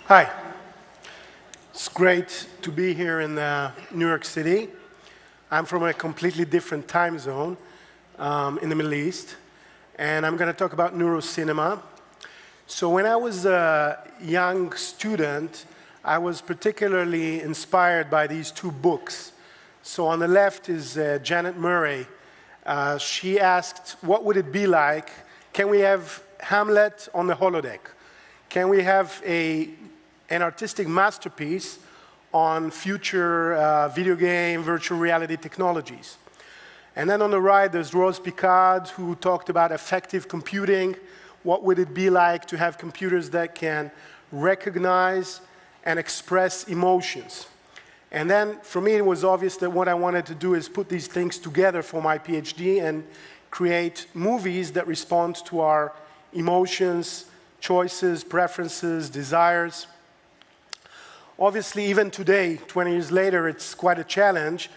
Hi. It's great to be here in New York City. I'm from a completely different time zone in the Middle East, and I'm going to talk about neurocinema. So when I was a young student, I was particularly inspired by these two books. So on the left is Janet Murray. She asked, what would it be like? Can we have Hamlet on the holodeck? Can we have an artistic masterpiece on future video game, virtual reality technologies? And then on the right, there's Rose Picard, who talked about effective computing. What would it be like to have computers that can recognize and express emotions? And then for me, it was obvious that what I wanted to do is put these things together for my PhD and create movies that respond to our emotions, choices, preferences, desires. Obviously, even today, 20 years later, it's quite a challenge,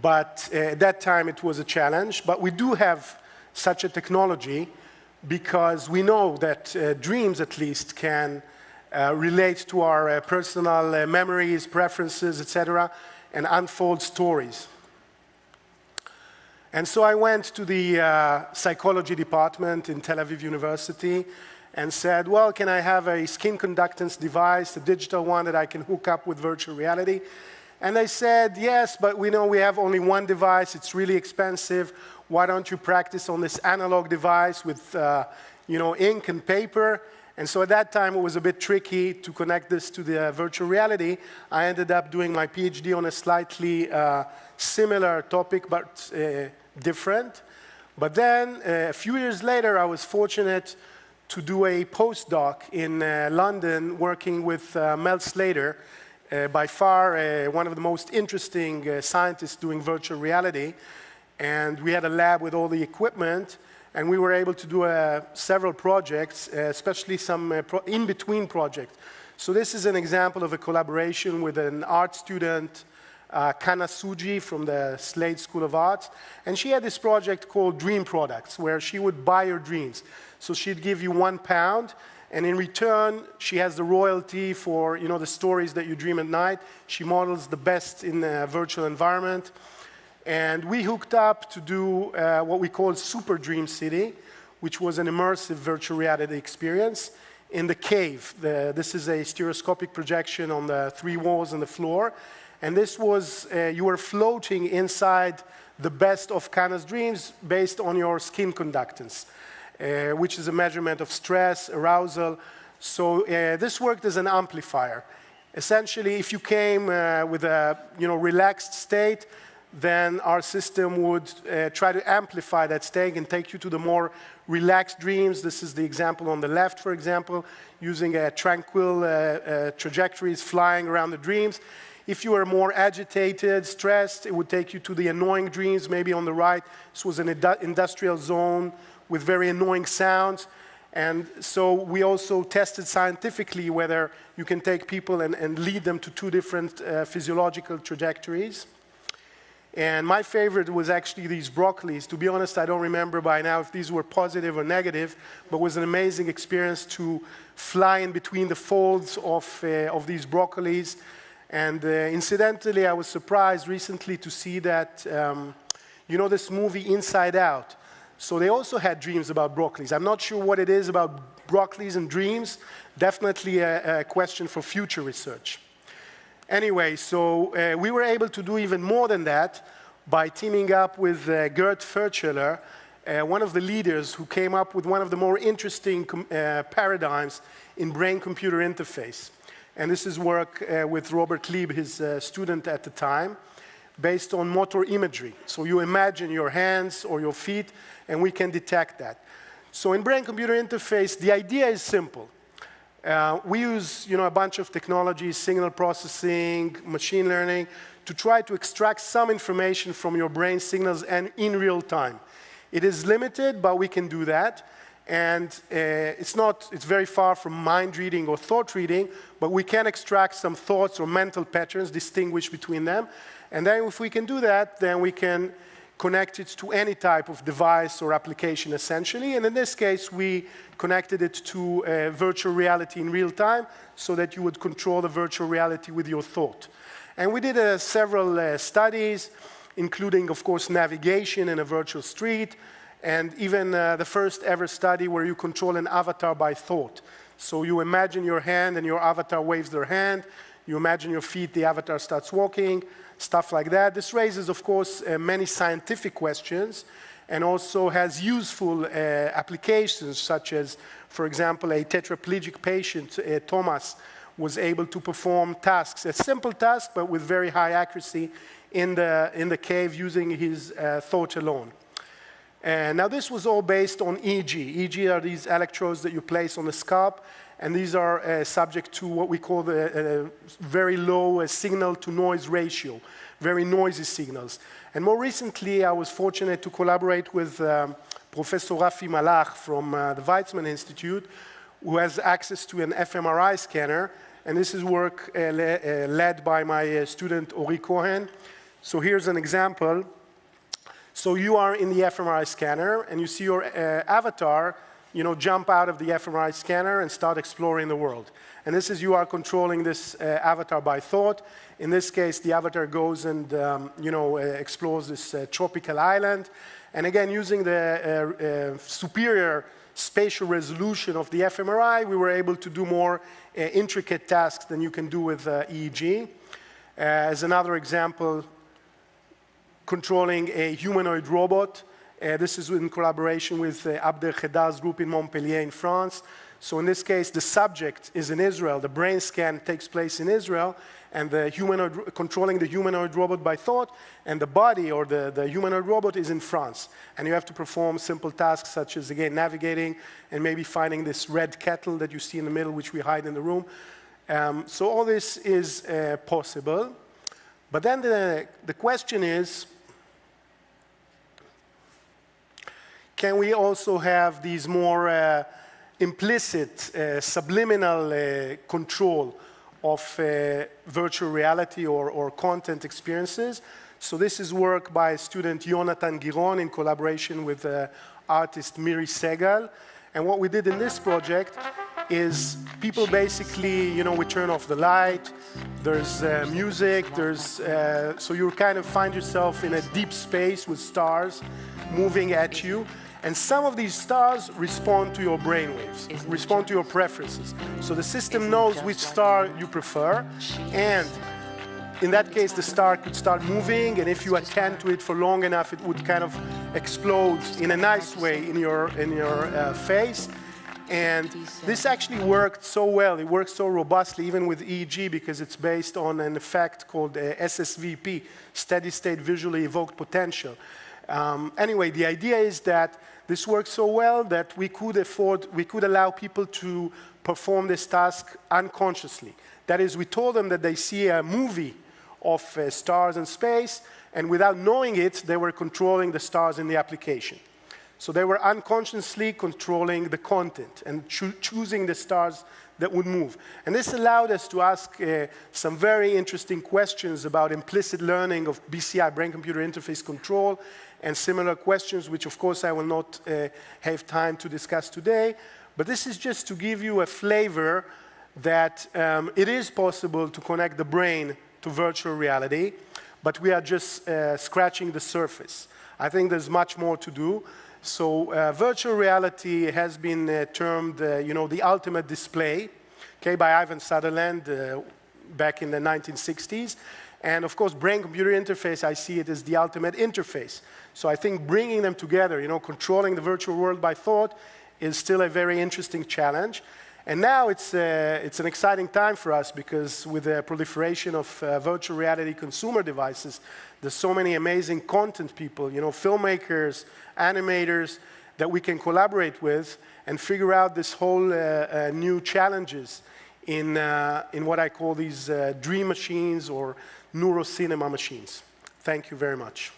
but at that time it was a challenge. But we do have such a technology because we know that dreams, at least, can relate to our personal memories, preferences, etc., and unfold stories. And so I went to the psychology department in Tel Aviv University and said, well, can I have a skin conductance device, a digital one that I can hook up with virtual reality? And they said, yes, but we know we have only one device. It's really expensive. Why don't you practice on this analog device with ink and paper? And so at that time, it was a bit tricky to connect this to the virtual reality. I ended up doing my PhD on a slightly similar topic, but different. But then, a few years later, I was fortunate to do a postdoc in London working with Mel Slater, by far one of the most interesting scientists doing virtual reality. And we had a lab with all the equipment, and we were able to do several projects, especially some in-between projects. So this is an example of a collaboration with an art student, Kana Suji from the Slade School of Arts. And she had this project called Dream Products, where she would buy your dreams. So she'd give you £1, and in return, she has the royalty for the stories that you dream at night. She models the best in a virtual environment. And we hooked up to do what we call Super Dream City, which was an immersive virtual reality experience in the cave. This is a stereoscopic projection on the 3 walls and the floor. And this was, you were floating inside the best of Kana's dreams based on your skin conductance, which is a measurement of stress, arousal. So this worked as an amplifier. Essentially, if you came with a relaxed state, then our system would try to amplify that state and take you to the more relaxed dreams. This is the example on the left, for example, using tranquil trajectories flying around the dreams. If you were more agitated, stressed, it would take you to the annoying dreams, maybe on the right. This was an industrial zone with very annoying sounds. And so we also tested scientifically whether you can take people and lead them to 2 different physiological trajectories. And my favorite was actually these broccolis. To be honest, I don't remember by now if these were positive or negative, but it was an amazing experience to fly in between the folds of these broccolis. And incidentally, I was surprised recently to see that, this movie Inside Out. So they also had dreams about broccolis. I'm not sure what it is about broccolis and dreams. Definitely a question for future research. Anyway, so we were able to do even more than that by teaming up with Gerd Furcheler, one of the leaders who came up with one of the more interesting paradigms in brain-computer interface. And this is work with Robert Lieb, his student at the time, based on motor imagery. So you imagine your hands or your feet, and we can detect that. So in brain-computer interface, the idea is simple. We use a bunch of technologies, signal processing, machine learning, to try to extract some information from your brain signals and in real time. It is limited, but we can do that. And it's very far from mind reading or thought reading, but we can extract some thoughts or mental patterns, distinguish between them. And then if we can do that, then we can connect it to any type of device or application, essentially. And in this case, we connected it to virtual reality in real time so that you would control the virtual reality with your thought. And we did several studies, including, of course, navigation in a virtual street, and even the first ever study where you control an avatar by thought. So you imagine your hand and your avatar waves their hand. You imagine your feet, the avatar starts walking, stuff like that. This raises, of course, many scientific questions and also has useful applications, such as, for example, a tetraplegic patient, Thomas, was able to perform tasks, a simple task, but with very high accuracy in the cave using his thought alone. Now, this was all based on EEG. EEG are these electrodes that you place on the scalp, and these are subject to what we call the very low signal-to-noise ratio, very noisy signals. And more recently, I was fortunate to collaborate with Professor Rafi Malach from the Weizmann Institute, who has access to an fMRI scanner, and this is work led by my student Ori Cohen. So here's an example. So you are in the fMRI scanner, and you see your avatar, jump out of the fMRI scanner and start exploring the world. And this is, you are controlling this avatar by thought. In this case, the avatar goes and, explores this tropical island. And again, using the superior spatial resolution of the fMRI, we were able to do more intricate tasks than you can do with EEG. As another example, controlling a humanoid robot. This is in collaboration with Abdel Khedar's group in Montpellier in France. So in this case, the subject is in Israel. The brain scan takes place in Israel, and controlling the humanoid robot by thought, and the body or the humanoid robot is in France. And you have to perform simple tasks such as, again, navigating and maybe finding this red kettle that you see in the middle, which we hide in the room. So all this is possible. But then the question is, can we also have these more implicit, subliminal control of virtual reality or content experiences? So this is work by student Jonathan Giron in collaboration with artist Miri Segal. And what we did in this project is people basically, we turn off the light, there's music, so you kind of find yourself in a deep space with stars moving at you. And some of these stars respond to your brainwaves, respond to your preferences. So the system knows which star you prefer, and in that case, the star could start moving, and if you attend to it for long enough, it would kind of explode in a nice way in your face. And this actually worked so well, it worked so robustly, even with EEG, because it's based on an effect called SSVP, Steady State Visually Evoked Potential. Anyway, the idea is that this works so well that we could allow people to perform this task unconsciously. That is, we told them that they see a movie of stars in space, and without knowing it, they were controlling the stars in the application. So they were unconsciously controlling the content and choosing the stars that would move. And this allowed us to ask some very interesting questions about implicit learning of BCI, brain-computer interface control, and similar questions, which of course I will not have time to discuss today. But this is just to give you a flavor that it is possible to connect the brain to virtual reality, but we are just scratching the surface. I think there's much more to do. So virtual reality has been termed, the ultimate display, okay, by Ivan Sutherland back in the 1960s. And of course, brain-computer interface, I see it as the ultimate interface. So I think bringing them together, controlling the virtual world by thought is still a very interesting challenge. And now it's an exciting time for us because with the proliferation of virtual reality consumer devices, there's so many amazing content people, filmmakers, animators that we can collaborate with and figure out this whole new challenges in what I call these dream machines or neurocinema machines. Thank you very much.